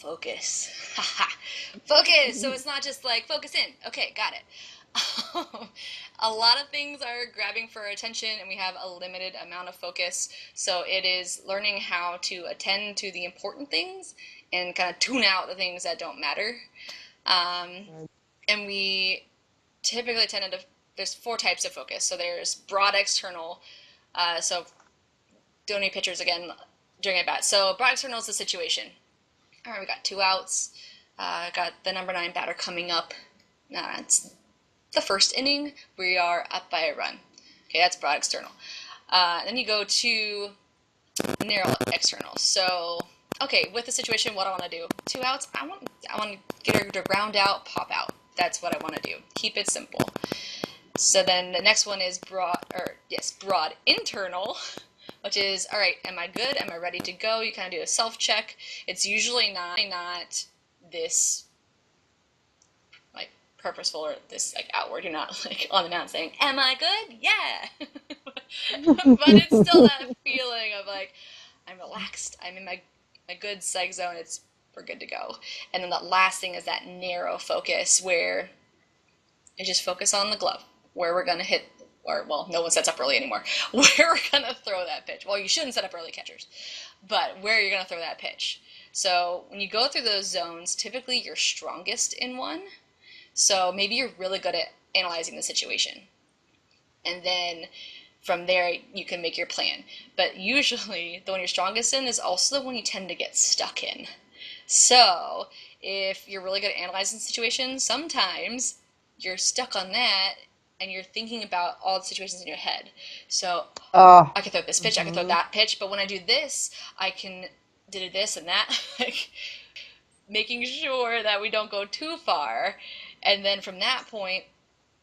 focus. Focus. So it's not just like focus in. Okay, got it. A lot of things are grabbing for our attention, and we have a limited amount of focus. So it is learning how to attend to the important things and kind of tune out the things that don't matter. Um, and we typically tend to, there's four types of focus. So there's broad external. So don't need pictures again during a bat. So broad external is the situation. All right, we got 2 outs. Got the number 9 batter coming up. It's the first inning. We are up by a run. Okay, that's broad external. Then you go to narrow external. So, okay, with the situation, what I want to do? 2 outs. I want to get her to ground out, pop out. That's what I want to do. Keep it simple. So then the next one is broad internal, which is, all right, am I good? Am I ready to go? You kind of do a self-check. It's usually not this like purposeful or this like outward. You're not like on the mountain saying, am I good? Yeah. But it's still that feeling of like, I'm relaxed. I'm in my good psych zone. We're good to go. And then the last thing is that narrow focus where you just focus on the glove, where we're going to hit, or, well, no one sets up early anymore, where we're going to throw that pitch. Well, you shouldn't set up early catchers, but where you're going to throw that pitch. So when you go through those zones, typically you're strongest in one. So maybe you're really good at analyzing the situation. And then from there, you can make your plan. But usually, the one you're strongest in is also the one you tend to get stuck in. So if you're really good at analyzing situations, sometimes you're stuck on that and you're thinking about all the situations in your head. So I can throw this pitch, I can throw that pitch, but when I do this, I can do this and that. Like, making sure that we don't go too far. And then from that point,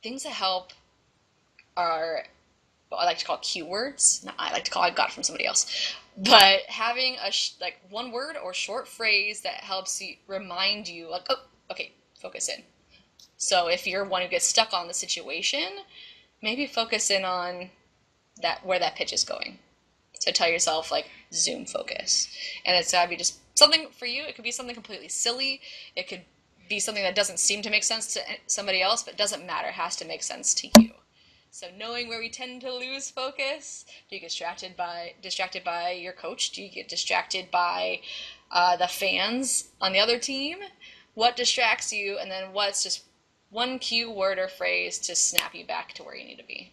things that help are what I like to call keywords. Not I got it from somebody else. But having like one word or short phrase that helps you remind you, like, oh, okay, focus in. So if you're one who gets stuck on the situation, maybe focus in on that where that pitch is going. So tell yourself, like, zoom focus. And it's gotta be just something for you. It could be something completely silly. It could be something that doesn't seem to make sense to somebody else, but doesn't matter. It has to make sense to you. So knowing where we tend to lose focus, do you get distracted by your coach? Do you get distracted by the fans on the other team? What distracts you, and then what's just one key word or phrase to snap you back to where you need to be?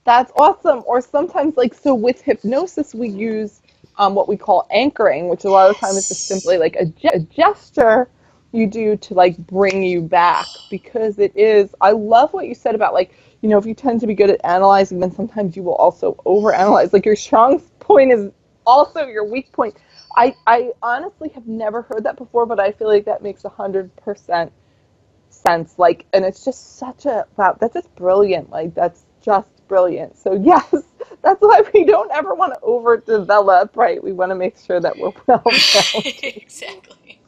That's awesome. Or sometimes, like, so with hypnosis, we use what we call anchoring, which a lot of the time is just simply like a gesture you do to like bring you back, because it is, I love what you said about, like, if you tend to be good at analyzing, then sometimes you will also overanalyze. Like, your strong point is also your weak point. I honestly have never heard that before, but I feel like that makes 100% sense. Like, and it's just wow, that's just brilliant. Like, that's just brilliant. So yes, that's why we don't ever want to overdevelop, right? We want to make sure that we're well rounded. Exactly.